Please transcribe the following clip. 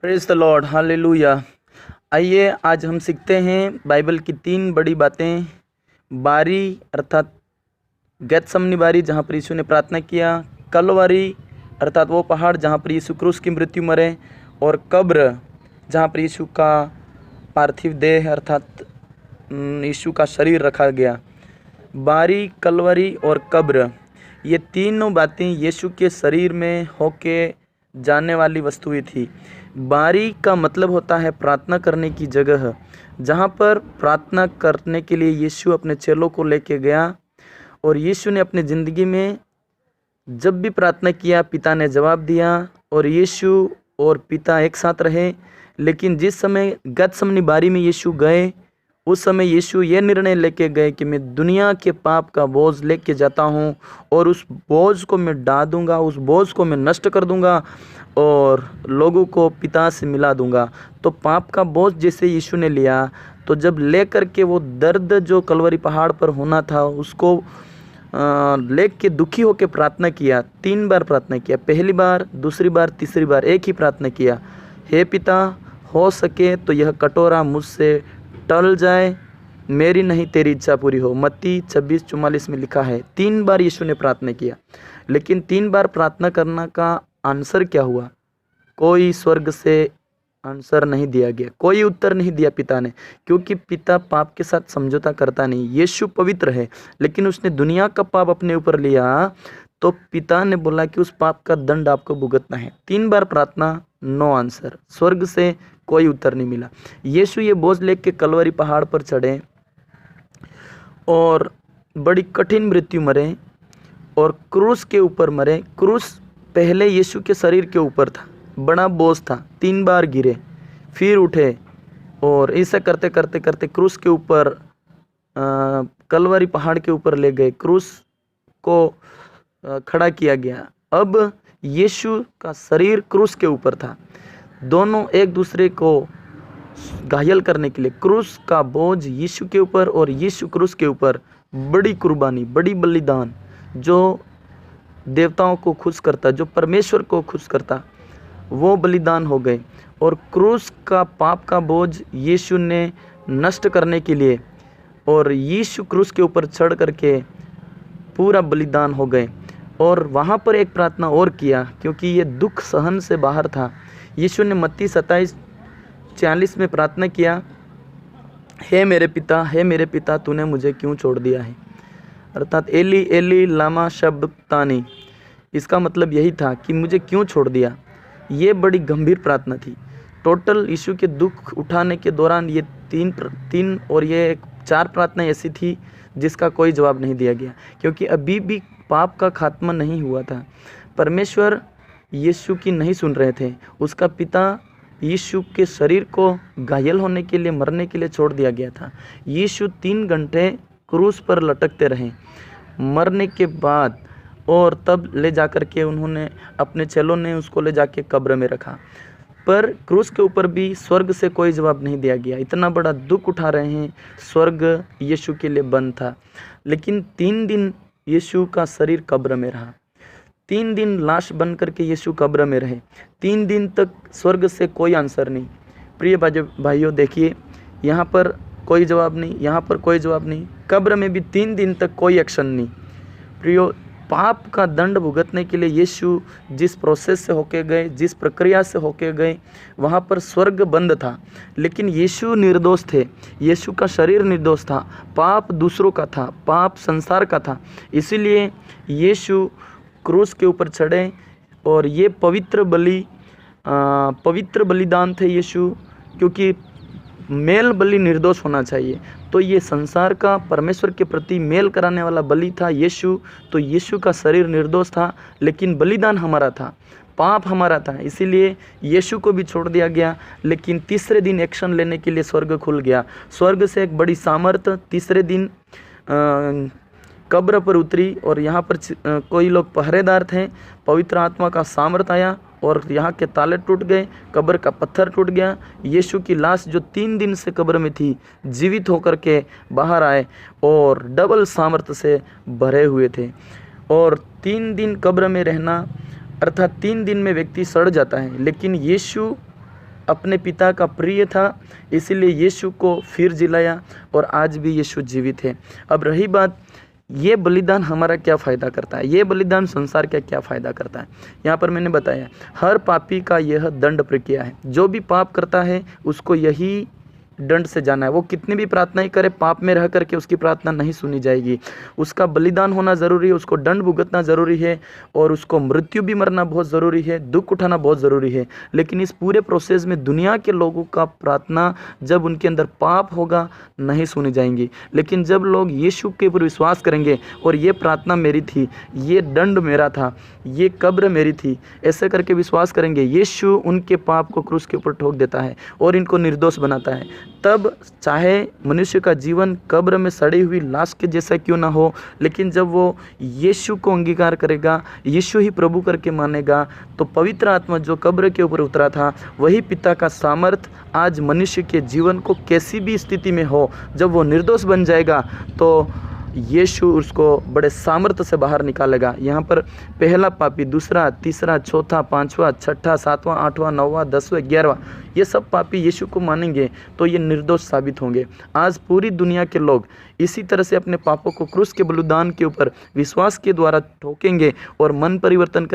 Praise the Lord, hallelujah. आइए आज हम सीखते हैं बाइबल की 3 बड़ी बातें। बारी अर्थात गेत्समनी बारी जहाँ पर यीशु ने प्रार्थना किया, कलवरी अर्थात वो पहाड़ जहाँ पर यीशु क्रूस की मृत्यु मरे, और कब्र जहाँ पर यीशु का पार्थिव देह अर्थात यीशु का शरीर रखा गया। बारी, कलवरी और कब्र, ये तीनों बातें यीशु के शरीर में होके जाने वाली वस्तुएं थी। बारी का मतलब होता है प्रार्थना करने की जगह, जहाँ पर प्रार्थना करने के लिए यीशु अपने चेलों को लेके गया। और यीशु ने अपनी ज़िंदगी में जब भी प्रार्थना किया, पिता ने जवाब दिया और यीशु और पिता एक साथ रहे। लेकिन जिस समय गेत्समनी बारी में यीशु गए, उस समय यीशु ये निर्णय लेके गए कि मैं दुनिया के पाप का बोझ लेके जाता हूँ और उस बोझ को मैं डाल दूँगा, उस बोझ को मैं नष्ट कर दूँगा और लोगों को पिता से मिला दूँगा। तो पाप का बोझ जैसे यीशु ने लिया, तो जब ले करके वो दर्द जो कलवरी पहाड़ पर होना था उसको लेख के दुखी होकर प्रार्थना किया। 3 बार प्रार्थना किया, पहली बार, दूसरी बार, तीसरी बार एक ही प्रार्थना किया, हे पिता, हो सके तो यह कटोरा मुझसे टल जाए, मेरी नहीं तेरी इच्छा पूरी हो। मत्ती 26:44 में लिखा है। 3 बार यीशु ने प्रार्थना किया, लेकिन 3 बार प्रार्थना करना का आंसर क्या हुआ? कोई स्वर्ग से आंसर नहीं दिया गया, कोई उत्तर नहीं दिया पिता ने, क्योंकि पिता पाप के साथ समझौता करता नहीं। यीशु पवित्र है, लेकिन उसने दुनिया का पाप अपने ऊपर लिया, तो पिता ने बोला कि उस पाप का दंड आपको भुगतना है। 3 बार प्रार्थना, नो आंसर, स्वर्ग से कोई उत्तर नहीं मिला। यीशु ये बोझ लेके कलवरी पहाड़ पर चढ़े और बड़ी कठिन मृत्यु मरे और क्रूस के ऊपर मरे। क्रूस पहले यीशु के शरीर के ऊपर था, बड़ा बोझ था। 3 बार गिरे, फिर उठे और ऐसा करते करते करते क्रूस के ऊपर कलवरी पहाड़ के ऊपर ले गए, क्रूस को खड़ा किया गया। अब यीशु का शरीर क्रूस के ऊपर था, दोनों एक दूसरे को घायल करने के लिए। क्रूस का बोझ यीशु के ऊपर और यीशु क्रूस के ऊपर। बड़ी कुर्बानी, बड़ी बलिदान, जो देवताओं को खुश करता, जो परमेश्वर को खुश करता, वो बलिदान हो गए। और क्रूस का पाप का बोझ यीशु ने नष्ट करने के लिए, और यीशु क्रूस के ऊपर चढ़ करके पूरा बलिदान हो गए। और वहाँ पर एक प्रार्थना और किया, क्योंकि ये दुख सहन से बाहर था। यीशु ने मत्ती 27:40 में प्रार्थना किया, हे मेरे पिता, तूने मुझे क्यों छोड़ दिया है? अर्थात एली एली लामा शबक्तानी। इसका मतलब यही था कि मुझे क्यों छोड़ दिया। ये बड़ी गंभीर प्रार्थना थी। टोटल यीशु के दुख उठाने के दौरान ये तीन और ये 4 प्रार्थना ऐसी थी जिसका कोई जवाब नहीं दिया गया, क्योंकि अभी भी पाप का खात्मा नहीं हुआ था। परमेश्वर यीशु की नहीं सुन रहे थे। उसका पिता यीशु के शरीर को घायल होने के लिए, मरने के लिए छोड़ दिया गया था। यीशु 3 घंटे क्रूस पर लटकते रहे मरने के बाद, और तब ले जाकर के उन्होंने, अपने चेलों ने उसको ले जाके कब्र में रखा। पर क्रूस के ऊपर भी स्वर्ग से कोई जवाब नहीं दिया गया। इतना बड़ा दुख उठा रहे हैं, स्वर्ग यीशु के लिए बंद था। लेकिन 3 दिन यीशु का शरीर कब्र में रहा। 3 दिन लाश बन करके यीशु कब्र में रहे। 3 दिन तक स्वर्ग से कोई आंसर नहीं। प्रिय भाइयों, देखिए, यहाँ पर कोई जवाब नहीं, यहाँ पर कोई जवाब नहीं, कब्र में भी 3 दिन तक कोई एक्शन नहीं। प्रियो, पाप का दंड भुगतने के लिए यीशु जिस प्रोसेस से होके गए, जिस प्रक्रिया से होके गए, वहाँ पर स्वर्ग बंद था, लेकिन यीशु निर्दोष थे। यीशु का शरीर निर्दोष था। पाप दूसरों का था, पाप संसार का था। इसीलिए यीशु क्रूस के ऊपर चढ़े, और ये पवित्र बलिदान थे यीशु, क्योंकि मेल बलि निर्दोष होना चाहिए। तो ये संसार का परमेश्वर के प्रति मेल कराने वाला बलि था यीशु। तो यीशु का शरीर निर्दोष था, लेकिन बलिदान हमारा था, पाप हमारा था। इसीलिए यीशु को भी छोड़ दिया गया। लेकिन तीसरे दिन एक्शन लेने के लिए स्वर्ग खुल गया। स्वर्ग से एक बड़ी सामर्थ तीसरे दिन कब्र पर उतरी, और यहाँ पर कोई लोग पहरेदार थे। पवित्र आत्मा का सामर्थ आया और यहाँ के ताले टूट गए, कब्र का पत्थर टूट गया। यीशु की लाश जो 3 दिन से कब्र में थी, जीवित होकर के बाहर आए और डबल सामर्थ्य से भरे हुए थे। और 3 दिन कब्र में रहना, अर्थात 3 दिन में व्यक्ति सड़ जाता है, लेकिन यीशु अपने पिता का प्रिय था, इसीलिए यीशु को फिर जिलाया और आज भी यीशु जीवित है। अब रही बात ये बलिदान हमारा क्या फ़ायदा करता है, ये बलिदान संसार का क्या फ़ायदा करता है। यहाँ पर मैंने बताया हर पापी का यह दंड प्रक्रिया है। जो भी पाप करता है उसको यही दंड से जाना है। वो कितनी भी प्रार्थनाएं करे, पाप में रह करके उसकी प्रार्थना नहीं सुनी जाएगी। उसका बलिदान होना ज़रूरी है, उसको दंड भुगतना ज़रूरी है और उसको मृत्यु भी मरना बहुत ज़रूरी है, दुख उठाना बहुत ज़रूरी है। लेकिन इस पूरे प्रोसेस में दुनिया के लोगों का प्रार्थना जब उनके अंदर पाप होगा नहीं सुनी जाएंगी। लेकिन जब लोग यीशु के ऊपर विश्वास करेंगे और ये प्रार्थना मेरी थी, ये दंड मेरा था, ये कब्र मेरी थी, ऐसे करके विश्वास करेंगे, यीशु उनके पाप को क्रूस के ऊपर ठोक देता है और इनको निर्दोष बनाता है। तब चाहे मनुष्य का जीवन कब्र में सड़ी हुई लाश के जैसा क्यों ना हो, लेकिन जब वो यीशु को अंगीकार करेगा, यीशु ही प्रभु करके मानेगा, तो पवित्र आत्मा जो कब्र के ऊपर उतरा था, वही पिता का सामर्थ आज मनुष्य के जीवन को कैसी भी स्थिति में हो, जब वो निर्दोष बन जाएगा तो यीशु उसको बड़े सामर्थ्य से बाहर निकालेगा। यहाँ पर पहला पापी, दूसरा, तीसरा, चौथा, पांचवा, छठा, सातवां, आठवां, नौवां, 10वां, 11वां, ये सब पापी यीशु को मानेंगे तो ये निर्दोष साबित होंगे। आज पूरी दुनिया के लोग इसी तरह से अपने पापों को क्रूस के बलिदान के ऊपर विश्वास के द्वारा ठोकेंगे और मन परिवर्तन